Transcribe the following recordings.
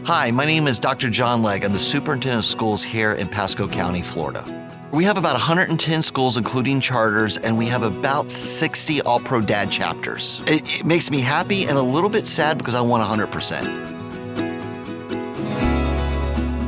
Hi, my name is Dr. John Legg. I'm the Superintendent of Schools here in Pasco County, Florida. We have about 110 schools, including charters, and we have about 60 AllPro Dad chapters. It makes me happy and a little bit sad because I want 100%.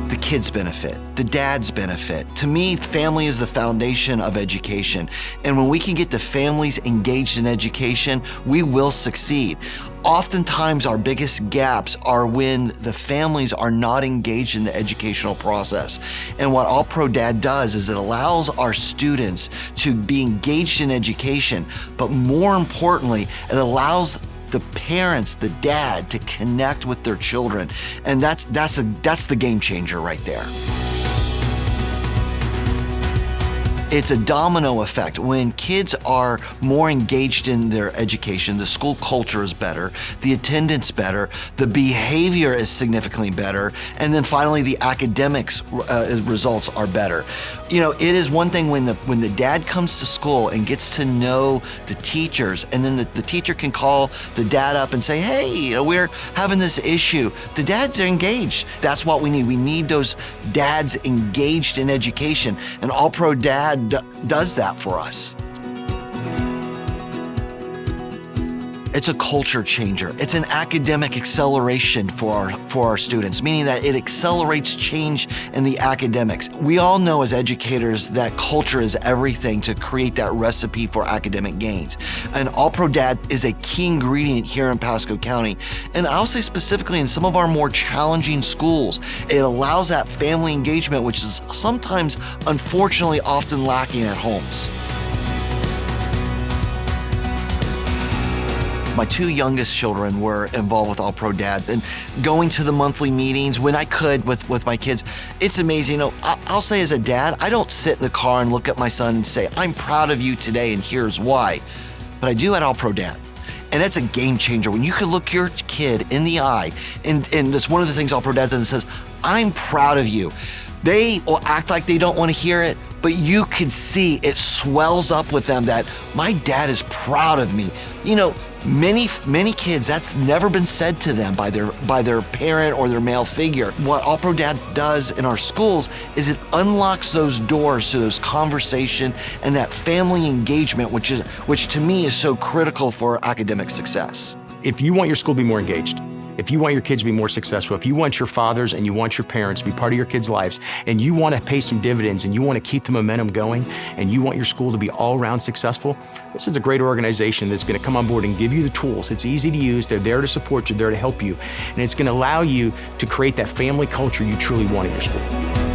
The kids benefit, the dads benefit. To me, family is the foundation of education. And when we can get the families engaged in education, we will succeed. Oftentimes, our biggest gaps are when the families are not engaged in the educational process. And what AllPro Dad does is it allows our students to be engaged in education, but more importantly, it allows the parents, the dad, to connect with their children. And that's the game changer right there. It's a domino effect. When kids are more engaged in their education, the school culture is better, the attendance better, the behavior is significantly better, and then finally the academics results are better. You know, it is one thing when the dad comes to school and gets to know the teachers, and then the teacher can call the dad up and say, hey, you know, we're having this issue. The dads are engaged. That's what we need. We need those dads engaged in education, and AllPro Dad does that for us. It's a culture changer. It's an academic acceleration for our students, meaning that it accelerates change in the academics. We all know as educators that culture is everything to create that recipe for academic gains. And AllPro Dad is a key ingredient here in Pasco County. And I'll say specifically in some of our more challenging schools, it allows that family engagement, which is sometimes, unfortunately, often lacking at homes. My two youngest children were involved with AllPro Dad and going to the monthly meetings when I could with my kids. It's amazing. You know, I'll say as a dad, I don't sit in the car and look at my son and say, I'm proud of you today and here's why. But I do at AllPro Dad. And it's a game changer. When you can look your kid in the eye, and that's one of the things AllPro Dad does, and says, I'm proud of you. They will act like they don't want to hear it, but you can see it swells up with them that my dad is proud of me. You know, many kids, that's never been said to them by their parent or their male figure. What AllPro Dad does in our schools is it unlocks those doors to those conversation and that family engagement, which to me is so critical for academic success. If you want your school to be more engaged, if you want your kids to be more successful, if you want your fathers and you want your parents to be part of your kids' lives, and you want to pay some dividends and you want to keep the momentum going, and you want your school to be all around successful, this is a great organization that's going to come on board and give you the tools. It's easy to use. They're there to support you. They're there to help you. And it's going to allow you to create that family culture you truly want in your school.